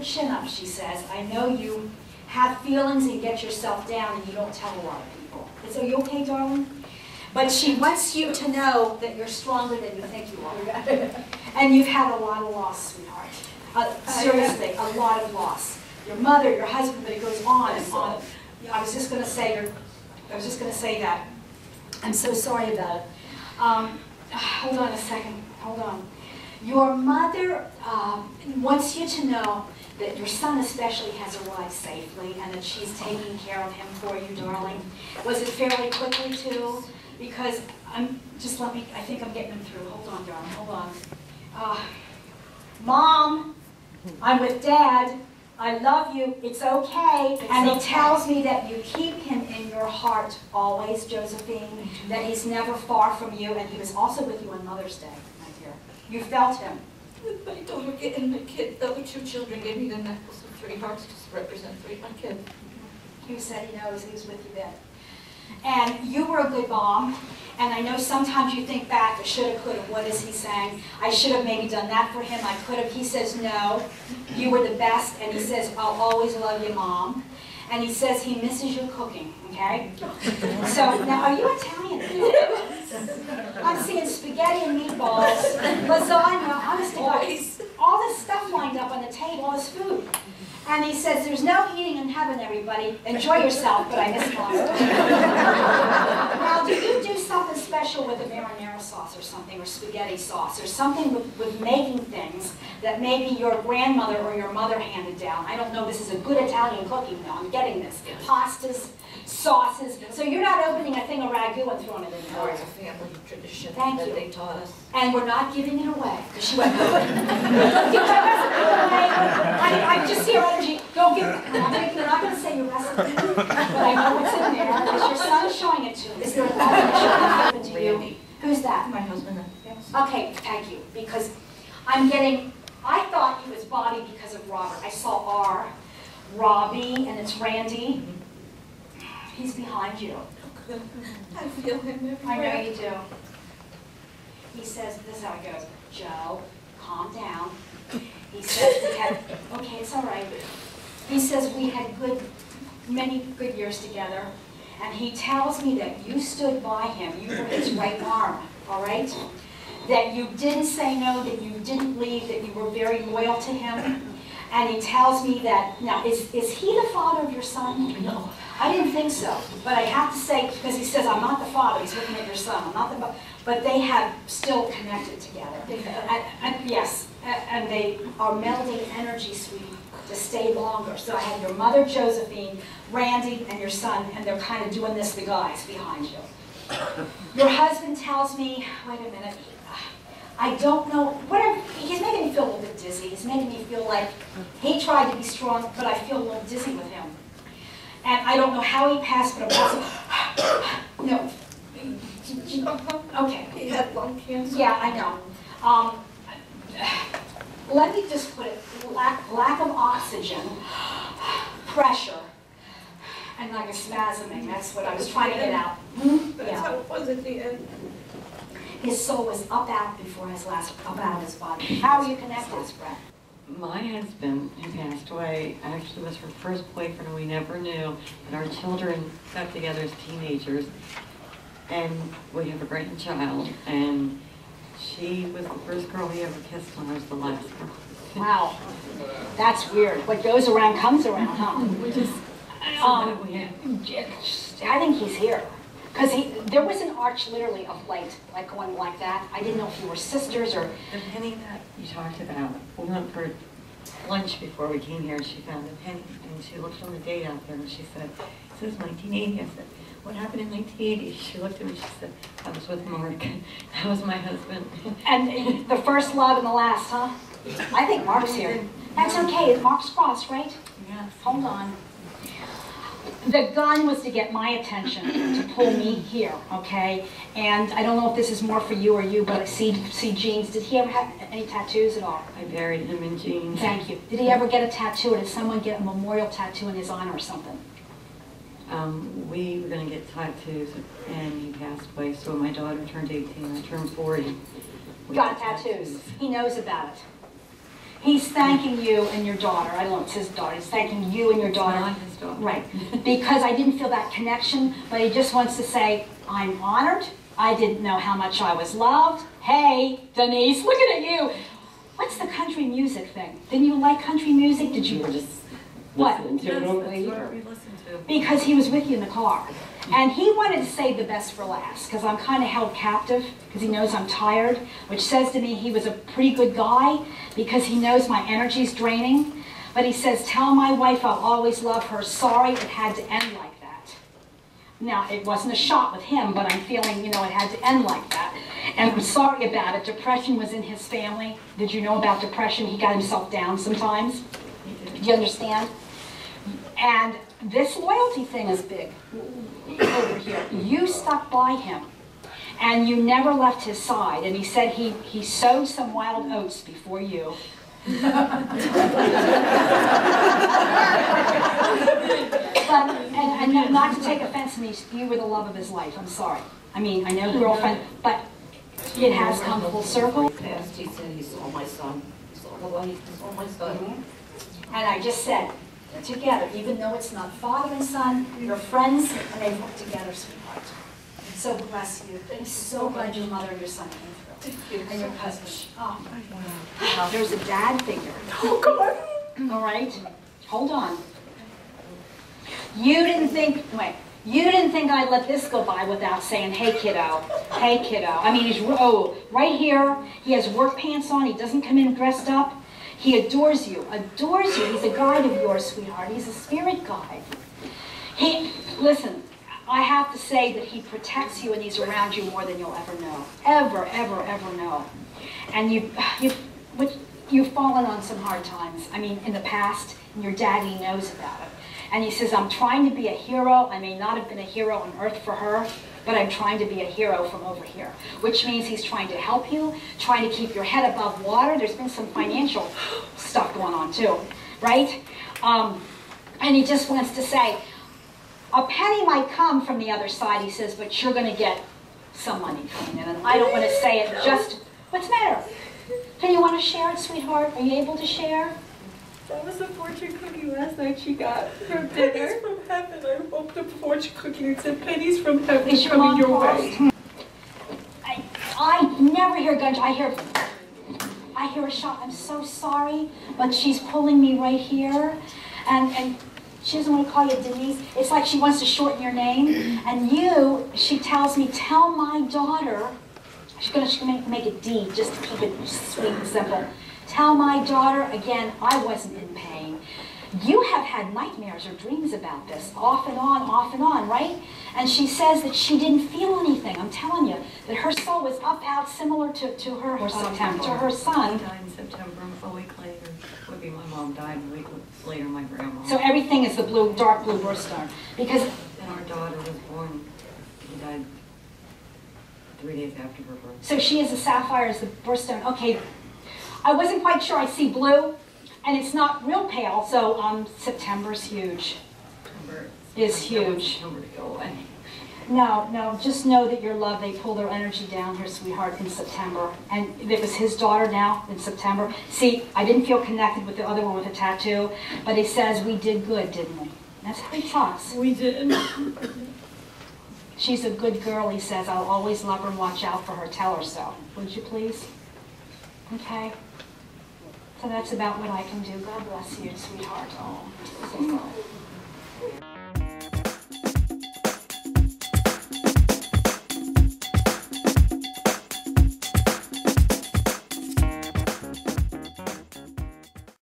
your chin up, she says. I know you have feelings and get yourself down and you don't tell a lot of people. Are you okay, darling? But she wants you to know that you're stronger than you think you are. And you've had a lot of loss, sweetheart. Seriously, a lot of loss. Your mother, your husband, but it goes on and on. I was just going to say that. I'm so sorry about it. Hold on a second. Hold on. Your mother wants you to know that your son especially has arrived safely and that she's taking care of him for you, darling. Was it fairly quickly, too? Because I think I'm getting him through. Hold on, darling, hold on. Mom, I'm with Dad. I love you. It's okay. And he tells me that you keep him in your heart always, Josephine, that he's never far from you, and he was also with you on Mother's Day, my dear. You felt him. My daughter and my kid, the other two children, gave me the necklace of 3 hearts to represent 3 of my kids. He said he knows he was with you then. And you were a good mom, and I know sometimes you think back, I should have, could have, what is he saying? I should have maybe done that for him, I could have. He says, no, you were the best, and he says, I'll always love you, Mom. And he says he misses your cooking, okay? So, now, are you Italian? I'm seeing spaghetti and meatballs, lasagna, honest to God, all this stuff lined up on the table, all this food. And he says, there's no eating in heaven, everybody. Enjoy yourself, but I miss mom. Now, do you do something special with a marinara sauce or something, or spaghetti sauce, or something with making things that maybe your grandmother or your mother handed down? I don't know, this is a good Italian cooking, though. I'm getting this. Pastas, sauces. So you're not opening a thing of ragu and throwing it in the No, it's a family tradition that they taught us. And we're not giving it away. Because she went, don't give my recipe away. I just see her energy. Don't give it. They're not going to say your recipe, but I know what's in there. Because your son is showing it to me. Is there a lot that should happen to you? Who's that? My husband. Yes. Okay, thank you. Because I thought he was Bobby because of Robert. I saw R, Robbie, and it's Randy. He's behind you. I feel him everywhere. I know you do. He says, this is how it goes. Joe, calm down. He says we had, okay, it's all right. He says we had many good years together. And he tells me that you stood by him. You were his right arm, all right? That you didn't say no, that you didn't leave, that you were very loyal to him. And he tells me that, now, is he the father of your son? No. I didn't think so, but I have to say, because he says, I'm not the father, he's looking at your son, I'm not the but they have still connected together. Yes, and they are melding energy, sweetie, to stay longer. So I have your mother, Josephine, Randy, and your son, and they're kind of doing this, the guys behind you. Your husband tells me, wait a minute, I don't know, whatever, he's making me feel a little bit dizzy. He's making me feel like he tried to be strong, but I feel a little dizzy with him. And I don't know how he passed, but I'm also, no. Okay. He had lung cancer. Yeah, I know. Let me just put it, lack of oxygen, pressure, and like a spasming. That's what I was trying to get out. That's how it was at the end. His soul was up out before his last, up out of his body. How are you connected, Brett? My husband, who passed away, actually was her first boyfriend, and we never knew. And our children got together as teenagers, and we have a grandchild, and she was the first girl he ever kissed, and I was the last girl. Wow, that's weird. What goes around comes around, huh? Which is, I think he's here. Because there was an arch literally of light, like going like that. I didn't know if you were sisters or... The penny that you talked about, we went for lunch before we came here, and she found the penny, and she looked on the date out there, and she said, it says 1980. I said, what happened in 1980? She looked at me, she said, I was with Mark. That was my husband. And the first love and the last, huh? I think Mark's here. That's okay, Mark's crossed, right? Yes. Hold on. The gun was to get my attention, to pull me here, okay? And I don't know if this is more for you or you, but I see jeans. Did he ever have any tattoos at all? I buried him in jeans. Thank you. Did he ever get a tattoo, or did someone get a memorial tattoo in his honor or something? We were going to get tattoos, and he passed away. So when my daughter turned 18, I turned 40. Got tattoos. He knows about it. He's thanking you and your daughter. I don't know, it's his daughter. He's thanking you and your daughter. Not his daughter. Right. Because I didn't feel that connection, but he just wants to say, I'm honored. I didn't know how much I was loved. Hey, Denise, looking at you. What's the country music thing? Didn't you like country music? Did you? Were just What? listening to it over the That's year. what we listened to. Because he was with you in the car. And he wanted to save the best for last, because I'm kind of held captive, because he knows I'm tired, which says to me he was a pretty good guy, because he knows my energy's draining. But he says, tell my wife I'll always love her. Sorry, it had to end like that. Now, it wasn't a shot with him, but I'm feeling, you know, it had to end like that. And I'm sorry about it. Depression was in his family. Did you know about depression? He got himself down sometimes. Do you understand? And this loyalty thing is big over here. You stuck by him, and you never left his side. And he said he sowed some wild oats before you. But, and not to take offense to me, you were the love of his life. I'm sorry. I mean, I know girlfriend, but it has come full circle. Past, he said he saw my son. He saw the light. He saw my son. And I just said, they're together, even though it's not father and son, you're friends, and they've worked together, sweetheart. So bless you. I'm so glad your mother and your son came through. And your cousin. Oh, wow. There's a dad figure. Oh, come on. All right? Hold on. You didn't think, wait, you didn't think I'd let this go by without saying, hey, kiddo. Hey, kiddo. I mean, he's, oh, right here, he has work pants on. He doesn't come in dressed up. He adores you. Adores you. He's a guide of yours, sweetheart. He's a spirit guide. Listen, I have to say that he protects you and he's around you more than you'll ever know. Ever, ever, ever know. And you've fallen on some hard times. I mean, in the past, and your daddy knows about it. And he says, I'm trying to be a hero. I may not have been a hero on earth for her, but I'm trying to be a hero from over here. Which means he's trying to help you, trying to keep your head above water. There's been some financial stuff going on too, right? And he just wants to say, a penny might come from the other side, he says, but you're going to get some money coming in. And I don't want to say it just, what's the matter? Can you want to share it, sweetheart? Are you able to share? That was a fortune cookie last night she got from dinner. Pennies from heaven. I opened up a fortune cookie and it said pennies from heaven Is your coming mom your crossed? way. I never hear gunshot. I hear a shot. I'm so sorry, but she's pulling me right here. And she doesn't want to call you Denise. It's like she wants to shorten your name. And she tells me, tell my daughter, she's going to make it D just to keep it sweet and simple. Tell my daughter, again, I wasn't in pain. You have had nightmares or dreams about this, off and on, right? And she says that she didn't feel anything. I'm telling you, that her soul was up out similar to her September, to her son. He died in September, a week later. Would be my mom died, a week later my grandma. So everything is the blue, dark blue birthstone. Because and our daughter was born, she died 3 days after her birth. so she is a sapphire as the birthstone. Okay, I wasn't quite sure. I see blue, and it's not real pale, so September's huge. September Is huge. September to go away. No, just know that your love, they pull their energy down here, sweetheart, in September. And it was his daughter now in September. See, I didn't feel connected with the other one with the tattoo, but he says we did good, didn't we? That's how he talks. We did. She's a good girl, he says. I'll always love her and watch out for her. Tell her so. Would you please? Okay. So that's about what I can do. God bless you, sweetheart. Oh, so sorry.